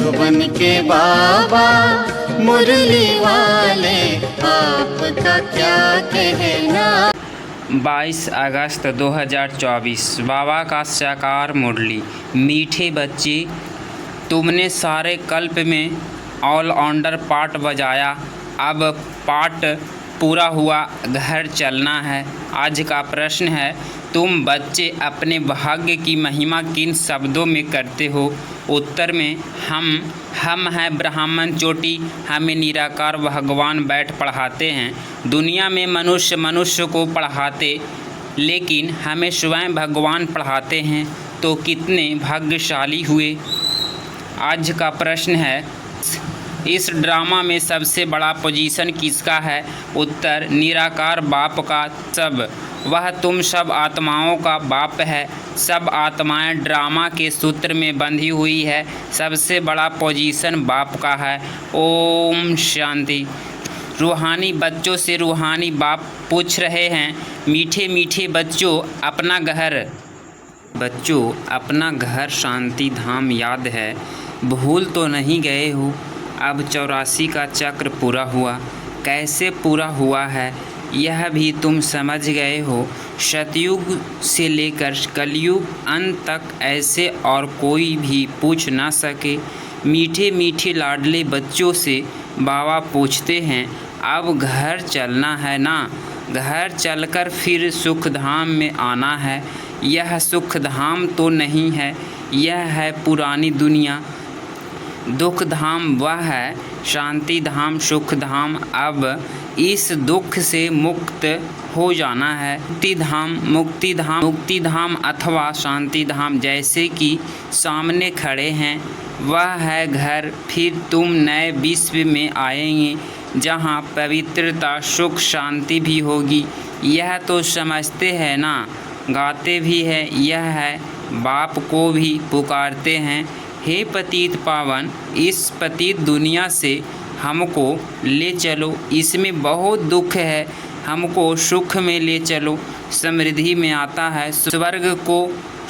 मधुबन के बाबा मुरली वाले, आपका क्या कहना। 22 अगस्त 2024 बाबा का साकार मुरली। मीठे बच्चे, तुमने सारे कल्प में ऑलराउंडर पार्ट बजाया, अब पार्ट पूरा हुआ, घर चलना है। आज का प्रश्न है, तुम बच्चे अपने भाग्य की महिमा किन शब्दों में करते हो। उत्तर में हम हैं ब्राह्मण चोटी, हमें निराकार भगवान बैठ पढ़ाते हैं। दुनिया में मनुष्य को पढ़ाते, लेकिन हमें स्वयं भगवान पढ़ाते हैं, तो कितने भाग्यशाली हुए। आज का प्रश्न है, इस ड्रामा में सबसे बड़ा पोजीशन किसका है। उत्तर, निराकार बाप का। सब वह तुम सब आत्माओं का बाप है। सब आत्माएं ड्रामा के सूत्र में बंधी हुई है। सबसे बड़ा पोजीशन बाप का है। ओम शांति। रूहानी बच्चों से रूहानी बाप पूछ रहे हैं, मीठे मीठे बच्चों, अपना घर शांति धाम याद है, भूल तो नहीं गए हो। अब 84 का चक्र पूरा हुआ। कैसे पूरा हुआ है यह भी तुम समझ गए हो। सतयुग से लेकर कलयुग अंत तक ऐसे और कोई भी पूछ ना सके। मीठे मीठे लाडले बच्चों से बाबा पूछते हैं, अब घर चलना है ना। घर चलकर फिर सुख धाम में आना है। यह सुख धाम तो नहीं है, यह है पुरानी दुनिया। दुख धाम वह है, शांति धाम, सुख धाम। अब इस दुख से मुक्त हो जाना है। मुक्ति धाम अथवा शांति धाम जैसे कि सामने खड़े हैं, वह है घर। फिर तुम नए विश्व में आएंगे, जहाँ पवित्रता, सुख, शांति भी होगी। यह तो समझते हैं ना, गाते भी है। यह है, बाप को भी पुकारते हैं, हे पतित पावन, इस पतित दुनिया से हमको ले चलो। इसमें बहुत दुख है, हमको सुख में ले चलो। समृद्धि में आता है, स्वर्ग को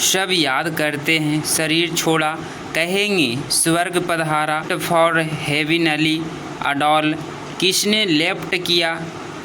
सब याद करते हैं। शरीर छोड़ा, कहेंगे स्वर्ग पधारा। फॉर हेविनली अडॉल, किसने लेफ्ट किया।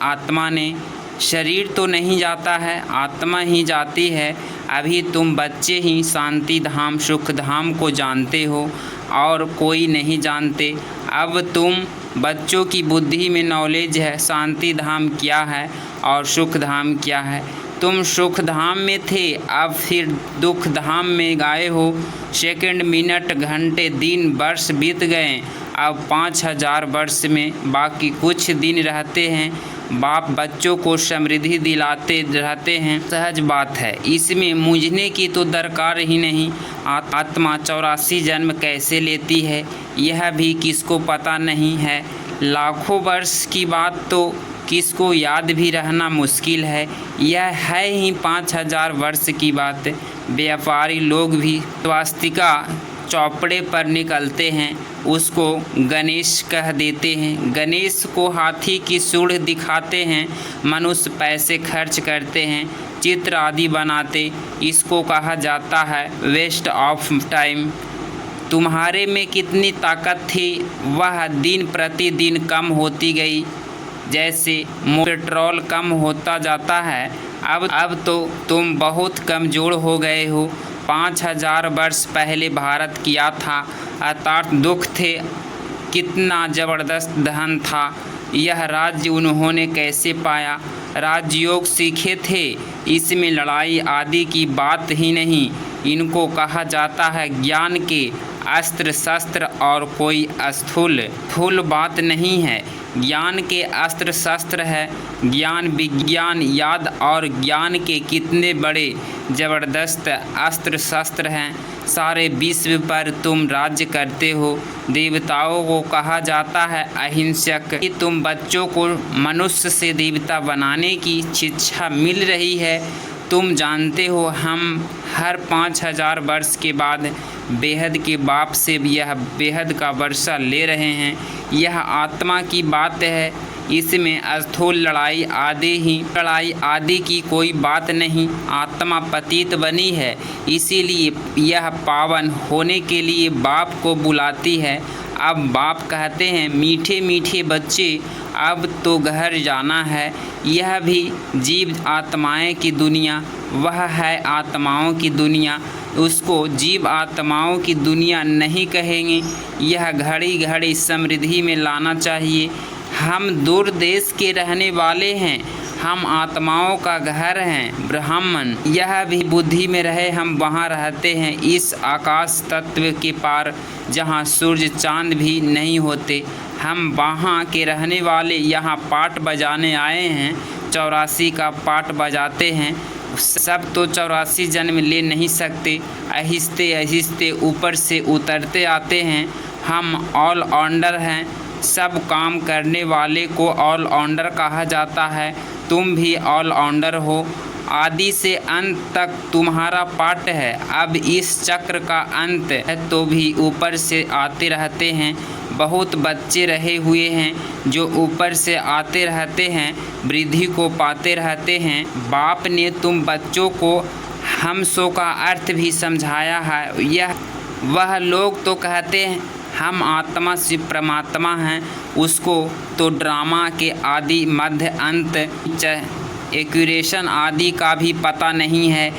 आत्मा ने। शरीर तो नहीं जाता है, आत्मा ही जाती है। अभी तुम बच्चे ही शांति धाम, सुख धाम को जानते हो, और कोई नहीं जानते। अब तुम बच्चों की बुद्धि में नॉलेज है, शांति धाम क्या है और सुख धाम क्या है। तुम सुख धाम में थे, अब फिर दुख धाम में गए हो। सेकंड, मिनट, घंटे, दिन, वर्ष बीत गए। अब 5000 वर्ष में बाकी कुछ दिन रहते हैं। बाप बच्चों को समृद्धि दिलाते रहते हैं, सहज बात है, इसमें मूंझने की तो दरकार ही नहीं। आत्मा 84 जन्म कैसे लेती है, यह भी किसको पता नहीं है। लाखों वर्ष की बात तो किसको याद भी रहना मुश्किल है। यह है ही 5000 वर्ष की बात। व्यापारी लोग भी स्वास्तिका चौपड़े पर निकलते हैं, उसको गणेश कह देते हैं। गणेश को हाथी की सूंड दिखाते हैं। मनुष्य पैसे खर्च करते हैं, चित्र आदि बनाते, इसको कहा जाता है वेस्ट ऑफ टाइम। तुम्हारे में कितनी ताकत थी, वह दिन प्रतिदिन कम होती गई। जैसे पेट्रोल कम होता जाता है, अब तो तुम बहुत कमज़ोर हो गए हो। 5000 वर्ष पहले भारत किया था, अर्थात दुख थे, कितना ज़बरदस्त धन था। यह राज्य उन्होंने कैसे पाया। राजयोग सीखे थे, इसमें लड़ाई आदि की बात ही नहीं। इनको कहा जाता है ज्ञान के अस्त्र शस्त्र, और कोई स्थूल बात नहीं है। ज्ञान के अस्त्र शस्त्र है, ज्ञान विज्ञान याद, और ज्ञान के कितने बड़े ज़बरदस्त अस्त्र शस्त्र हैं। सारे विश्व पर तुम राज्य करते हो। देवताओं को कहा जाता है अहिंसक। कि तुम बच्चों को मनुष्य से देवता बनाने की शिक्षा मिल रही है। तुम जानते हो, हम हर 5000 वर्ष के बाद बेहद के बाप से भी यह बेहद का वर्षा ले रहे हैं। यह आत्मा की बात है, इसमें स्थूल लड़ाई आदि की कोई बात नहीं। आत्मा पतित बनी है, इसीलिए यह पावन होने के लिए बाप को बुलाती है। अब बाप कहते हैं, मीठे मीठे बच्चे, अब तो घर जाना है। यह भी जीव आत्माएं की दुनिया, वह है आत्माओं की दुनिया। उसको जीव आत्माओं की दुनिया नहीं कहेंगे। यह घड़ी घड़ी समृद्धि में लाना चाहिए। हम दूर देश के रहने वाले हैं, हम आत्माओं का घर हैं ब्राह्मण। यह भी बुद्धि में रहे, हम वहाँ रहते हैं, इस आकाश तत्व के पार, जहाँ सूरज चांद भी नहीं होते। हम वहाँ के रहने वाले, यहाँ पाठ बजाने आए हैं, 84 का पाठ बजाते हैं। सब तो 84 जन्म ले नहीं सकते, आहिस्ते आहिस्ते ऊपर से उतरते आते हैं। हम ऑलराउंडर हैं, सब काम करने वाले को ऑलराउंडर कहा जाता है। तुम भी ऑलराउंडर हो। आदि से अंत तक तुम्हारा पाठ है। अब इस चक्र का अंत है तो भी ऊपर से आते रहते हैं। बहुत बच्चे रहे हुए हैं जो ऊपर से आते रहते हैं, वृद्धि को पाते रहते हैं। बाप ने तुम बच्चों को हमसो का अर्थ भी समझाया है। वह लोग तो कहते हैं हम आत्मा से परमात्मा हैं, उसको तो ड्रामा के आदि मध्य अंत एक्यूरेशन आदि का भी पता नहीं है।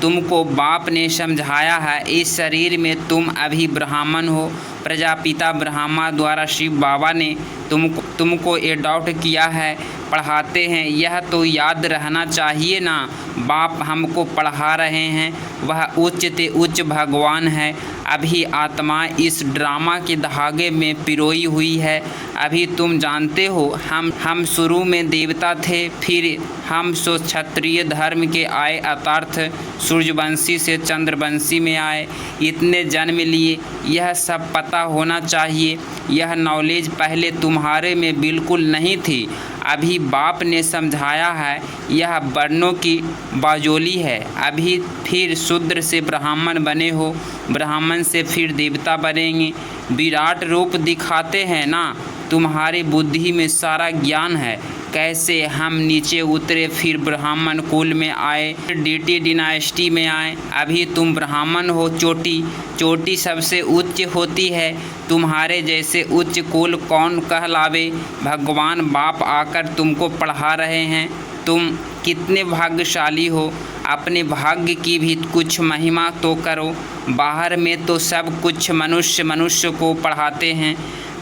तुमको बाप ने समझाया है, इस शरीर में तुम अभी ब्राह्मण हो। प्रजापिता ब्रह्मा द्वारा शिव बाबा ने तुमको एडॉप्ट किया है, पढ़ाते हैं। यह तो याद रहना चाहिए ना। बाप हमको पढ़ा रहे हैं, वह उच्च ते उच्च भगवान है। अभी आत्मा इस ड्रामा के धागे में पिरोई हुई है। अभी तुम जानते हो, हम शुरू में देवता थे, फिर हम सो क्षत्रिय धर्म के आए, अर्थात सूर्यवंशी से चंद्रवंशी में आए। इतने जन्म लिए, यह सब पता होना चाहिए। यह नॉलेज पहले तुम्हारे में बिल्कुल नहीं थी, अभी बाप ने समझाया है। यह वर्णों की बाजोली है। अभी फिर शूद्र से ब्राह्मण बने हो, ब्राह्मण से फिर देवता बनेंगे। विराट रूप दिखाते हैं ना, तुम्हारी बुद्धि में सारा ज्ञान है। कैसे हम नीचे उतरे, फिर ब्राह्मण कुल में आए, डीटी डिनाइस्टी में आए। अभी तुम ब्राह्मण हो। चोटी सबसे उच्च होती है। तुम्हारे जैसे उच्च कुल कौन कहलावे। भगवान बाप आकर तुमको पढ़ा रहे हैं। तुम कितने भाग्यशाली हो। अपने भाग्य की भी कुछ महिमा तो करो। बाहर में तो सब कुछ मनुष्य को पढ़ाते हैं।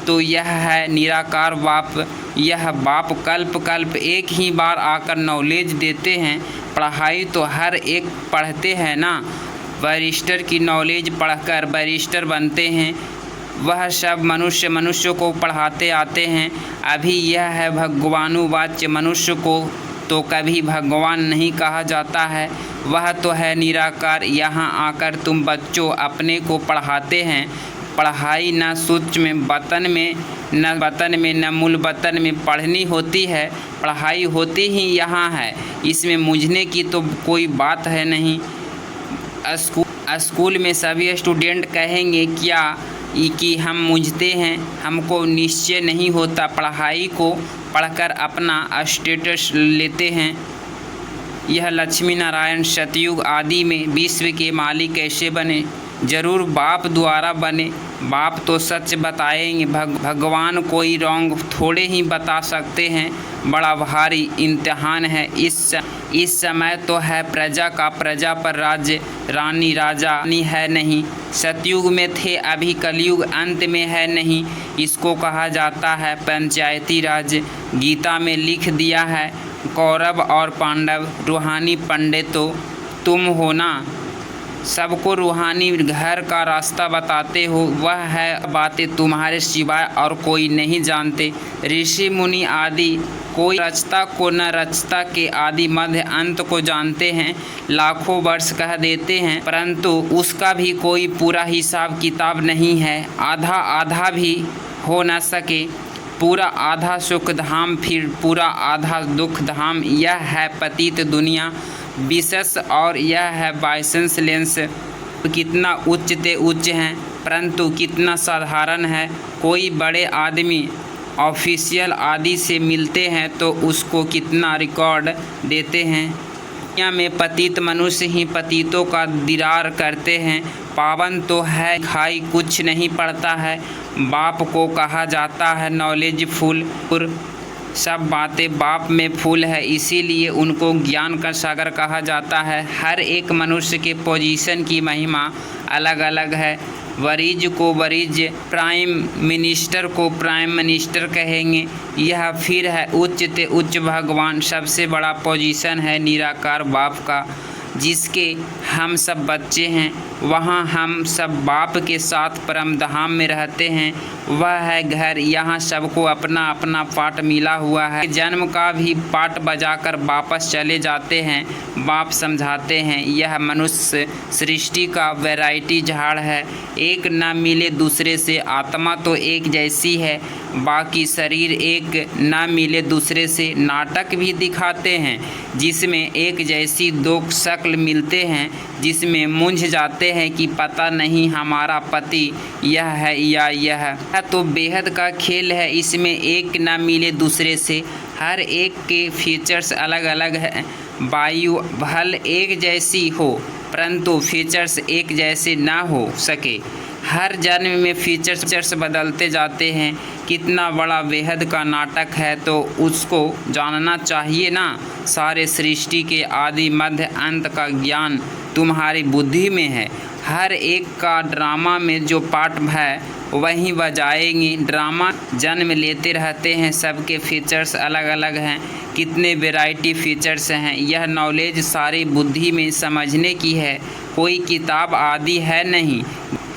तो यह है निराकार बाप। यह बाप कल्प कल्प एक ही बार आकर नॉलेज देते हैं। पढ़ाई तो हर एक पढ़ते हैं ना। बैरिस्टर की नॉलेज पढ़कर बैरिस्टर बनते हैं। वह सब मनुष्य को पढ़ाते आते हैं। अभी यह है भगवानुवाच्य। मनुष्य को तो कभी भगवान नहीं कहा जाता है, वह तो है निराकार। यहाँ आकर तुम बच्चों अपने को पढ़ाते हैं। पढ़ाई न सूक्ष्म बतन में न मूल बतन में पढ़नी होती है। पढ़ाई होती ही यहाँ है, इसमें मूझने की तो कोई बात है नहीं। स्कूल में सभी स्टूडेंट कहेंगे क्या कि हम मूझते हैं, हमको निश्चय नहीं होता। पढ़ाई को पढ़कर अपना स्टेटस लेते हैं। यह लक्ष्मी नारायण सतयुग आदि में विश्व के मालिक कैसे बने? जरूर बाप द्वारा बने। बाप तो सच बताएंगे, भगवान कोई रॉन्ग थोड़े ही बता सकते हैं। बड़ा भारी इम्तिहान है। इस समय तो है प्रजा का, प्रजा पर राज्य, रानी राजा है नहीं। सतयुग में थे, अभी कलयुग अंत में है नहीं। इसको कहा जाता है पंचायती राज। गीता में लिख दिया है, कौरव और पांडव रूहानी पंडितों तुम हो ना। सबको रूहानी घर का रास्ता बताते हो। वह है बातें तुम्हारे सिवाय और कोई नहीं जानते। ऋषि मुनि आदि कोई रचता को न रचता के आदि मध्य अंत को जानते हैं। लाखों वर्ष कह देते हैं, परंतु उसका भी कोई पूरा हिसाब किताब नहीं है। आधा आधा भी हो न सके। पूरा आधा सुख धाम, फिर पूरा आधा दुख धाम। यह है पतित दुनिया विशेष, और यह है बाइसेंस लेंस। कितना उच्च ते उच्च हैं, परंतु कितना साधारण है। कोई बड़े आदमी ऑफिशियल आदि से मिलते हैं तो उसको कितना रिकॉर्ड देते हैं। दुनिया में पतित मनुष्य ही पतितों का दीदार करते हैं। पावन तो है खाई कुछ नहीं पड़ता है। बाप को कहा जाता है नॉलेजफुल। सब बातें बाप में फूल है, इसीलिए उनको ज्ञान का सागर कहा जाता है। हर एक मनुष्य के पोजीशन की महिमा अलग अलग है। वरीज को वरीज, प्राइम मिनिस्टर को प्राइम मिनिस्टर कहेंगे। यह फिर है उच्च ते उच्च भगवान। सबसे बड़ा पोजीशन है निराकार बाप का, जिसके हम सब बच्चे हैं। वहाँ हम सब बाप के साथ परम धाम में रहते हैं। वह है घर। यहाँ सबको अपना अपना पाठ मिला हुआ है। जन्म का भी पाठ बजाकर वापस चले जाते हैं। बाप समझाते हैं यह मनुष्य सृष्टि का वैरायटी झाड़ है। एक न मिले दूसरे से। आत्मा तो एक जैसी है, बाकी शरीर एक न मिले दूसरे से। नाटक भी दिखाते हैं जिसमें एक जैसी दो शक्ल मिलते हैं, जिसमें मूंझ जाते हैं कि पता नहीं हमारा पति यह है या यह तो बेहद का खेल है। इसमें एक न मिले दूसरे से। हर एक के फीचर्स अलग अलग हैं। वायु भल एक जैसी हो, परंतु फीचर्स एक जैसे ना हो सके। हर जन्म में फीचर्स बदलते जाते हैं। कितना बड़ा बेहद का नाटक है तो उसको जानना चाहिए ना। सारे सृष्टि के आदि मध्य अंत का ज्ञान तुम्हारी बुद्धि में है। हर एक का ड्रामा में जो पार्ट है वहीं बजाएंगे। ड्रामा जन्म लेते रहते हैं। सबके फीचर्स अलग अलग हैं। कितने वैरायटी फीचर्स हैं। यह नॉलेज सारी बुद्धि में समझने की है। कोई किताब आदि है नहीं।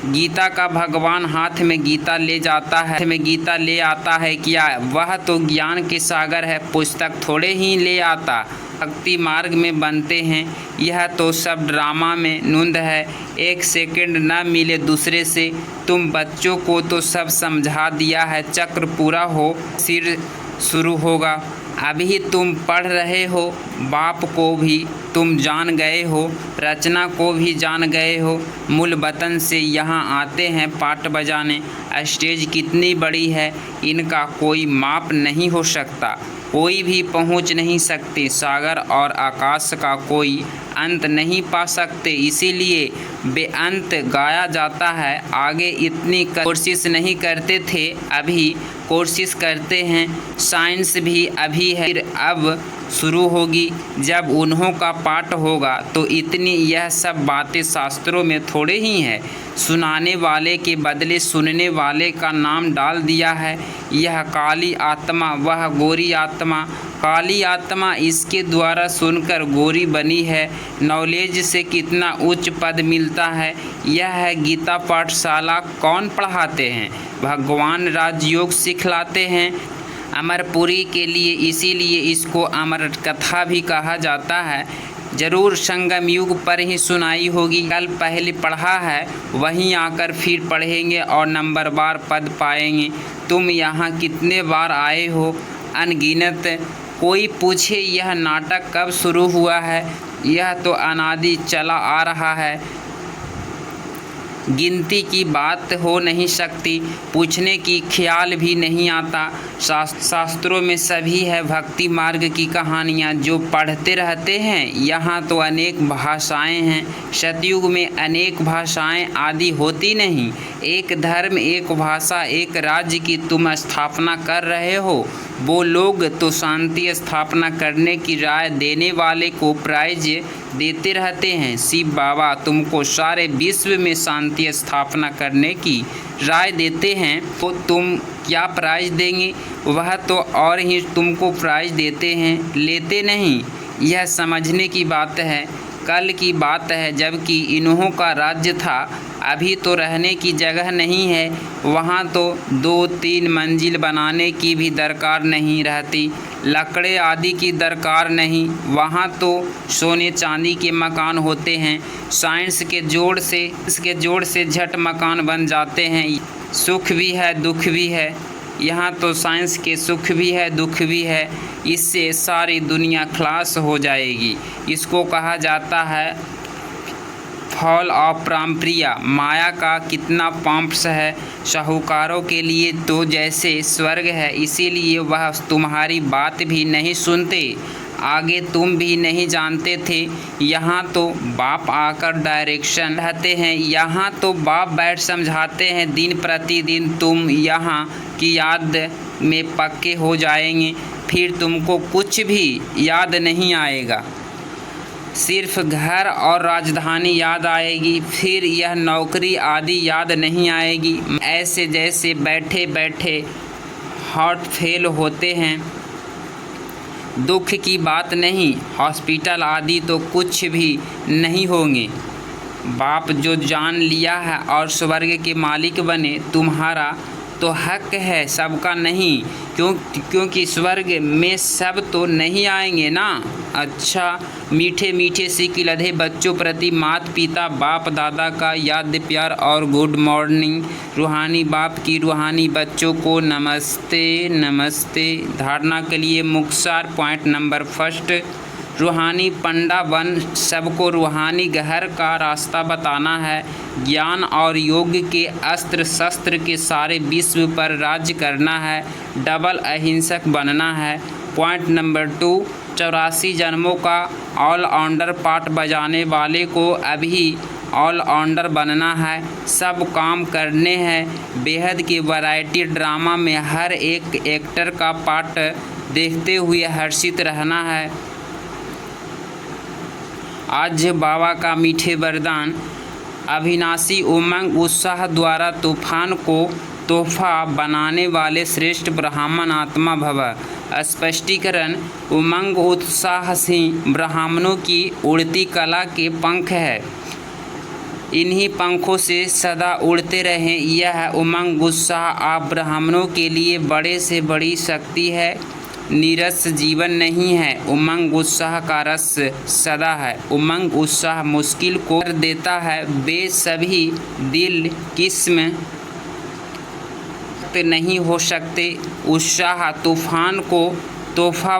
गीता का भगवान हाथ में गीता ले जाता है, में गीता ले आता है क्या? वह तो ज्ञान के सागर है। पुस्तक थोड़े ही ले आता, भक्ति मार्ग में बनते हैं। यह तो सब ड्रामा में नूंद है। एक सेकंड न मिले दूसरे से। तुम बच्चों को तो सब समझा दिया है। चक्र पूरा हो सिर शुरू होगा। अभी तुम पढ़ रहे हो। बाप को भी तुम जान गए हो, रचना को भी जान गए हो। मूल वतन से यहाँ आते हैं पाठ बजाने। स्टेज कितनी बड़ी है, इनका कोई माप नहीं हो सकता। कोई भी पहुँच नहीं सकते। सागर और आकाश का कोई अंत नहीं पा सकते, इसीलिए बेअंत गाया जाता है। आगे इतनी कोशिश नहीं करते थे, अभी कोशिश करते हैं। साइंस भी अभी है, फिर अब शुरू होगी। जब उन्हों का पाठ होगा तो इतनी यह सब बातें शास्त्रों में थोड़े ही है। सुनाने वाले के बदले सुनने वाले का नाम डाल दिया है। यह काली आत्मा, वह गोरी आत्मा। काली आत्मा इसके द्वारा सुनकर गोरी बनी है। नॉलेज से कितना उच्च पद मिलता है। यह है गीता पाठशाला। कौन पढ़ाते हैं? भगवान राजयोग सिखलाते हैं अमरपुरी के लिए, इसीलिए इसको अमर कथा भी कहा जाता है। जरूर संगम युग पर ही सुनाई होगी। कल पहले पढ़ा है, वहीं आकर फिर पढ़ेंगे और नंबरवार पद पाएंगे। तुम यहाँ कितने बार आए हो? अनगिनत। कोई पूछे यह नाटक कब शुरू हुआ है? यह तो अनादि चला आ रहा है। गिनती की बात हो नहीं सकती। पूछने की ख्याल भी नहीं आता। शास्त्रों में सभी है भक्ति मार्ग की कहानियाँ जो पढ़ते रहते हैं। यहाँ तो अनेक भाषाएं हैं। सतयुग में अनेक भाषाएं आदि होती नहीं। एक धर्म, एक भाषा, एक राज्य की तुम स्थापना कर रहे हो। वो लोग तो शांति स्थापना करने की राय देने वाले को प्राइज देते रहते हैं। शिव बाबा तुमको सारे विश्व में शांति स्थापना करने की राय देते हैं, तो तुम क्या प्राइज देंगे? वह तो और ही तुमको प्राइज देते हैं, लेते नहीं। यह समझने की बात है। कल की बात है, जबकि इन्हों का राज्य था। अभी तो रहने की जगह नहीं है। वहाँ तो 2-3 मंजिल बनाने की भी दरकार नहीं रहती। लकड़े आदि की दरकार नहीं। वहाँ तो सोने चांदी के मकान होते हैं। साइंस के जोड़ से झट मकान बन जाते हैं। सुख भी है, दुख भी है। यहाँ तो साइंस के सुख भी है, दुख भी है। इससे सारी दुनिया खलास हो जाएगी। इसको कहा जाता है फॉल ऑफ प्राणप्रिया, माया का कितना पाम्प्स है। साहूकारों के लिए तो जैसे स्वर्ग है, इसीलिए वह तुम्हारी बात भी नहीं सुनते। आगे तुम भी नहीं जानते थे। यहाँ तो बाप आकर डायरेक्शन रहते हैं, यहाँ तो बाप बैठ समझाते हैं। दिन प्रतिदिन तुम यहाँ की याद में पक्के हो जाएंगे, फिर तुमको कुछ भी याद नहीं आएगा। सिर्फ घर और राजधानी याद आएगी, फिर यह नौकरी आदि याद नहीं आएगी। ऐसे जैसे बैठे बैठे हार्ट फेल होते हैं। दुख की बात नहीं, हॉस्पिटल आदि तो कुछ भी नहीं होंगे। बाप जो जान लिया है और स्वर्ग के मालिक बने, तुम्हारा तो हक है, सबका नहीं। क्योंकि स्वर्ग में सब तो नहीं आएंगे ना। अच्छा, मीठे मीठे से किलधे बच्चों प्रति माता पिता बाप दादा का याद प्यार और गुड मॉर्निंग। रूहानी बाप की रूहानी बच्चों को नमस्ते नमस्ते। धारणा के लिए मुख्तार पॉइंट नंबर फर्स्ट, रूहानी पंडा बन सबको रूहानी घर का रास्ता बताना है। ज्ञान और योग के अस्त्र शस्त्र के सारे विश्व पर राज्य करना है। डबल अहिंसक बनना है। पॉइंट नंबर 2, 84 जन्मों का ऑलराउंडर पार्ट बजाने वाले को अभी ऑलराउंडर बनना है। सब काम करने हैं। बेहद के वैरायटी ड्रामा में हर एक एक्टर का पार्ट देखते हुए हर्षित रहना है। आज बाबा का मीठे वरदान, अविनाशी उमंग उत्साह द्वारा तूफान को तोहफा बनाने वाले श्रेष्ठ ब्राह्मण आत्मा भव। स्पष्टीकरण, उमंग उत्साह सिंह ब्राह्मणों की उड़ती कला के पंख है। इन्हीं पंखों से सदा उड़ते रहें। यह उमंग उत्साह आप ब्राह्मणों के लिए बड़े से बड़ी शक्ति है। नीरस जीवन नहीं है, उमंग उत्साह का रस सदा है। उमंग उत्साह मुश्किल को कर देता है। वे सभी दिल किस्म नहीं हो सकते। उत्साह तूफान को तोहफा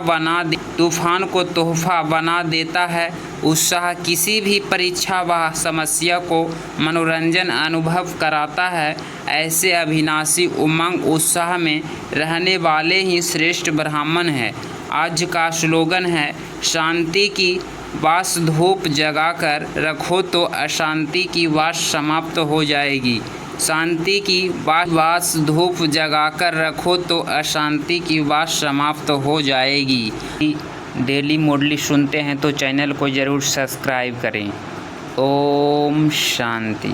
बना देता है। उत्साह किसी भी परीक्षा व समस्या को मनोरंजन अनुभव कराता है। ऐसे अविनाशी उमंग उत्साह में रहने वाले ही श्रेष्ठ ब्राह्मण हैं। आज का स्लोगन है, शांति की वास धूप जगाकर रखो तो अशांति की वास समाप्त हो जाएगी। शांति की वास धूप जगाकर रखो तो अशांति की वास समाप्त हो जाएगी। डेली मुरली सुनते हैं तो चैनल को ज़रूर सब्सक्राइब करें। ओम शांति।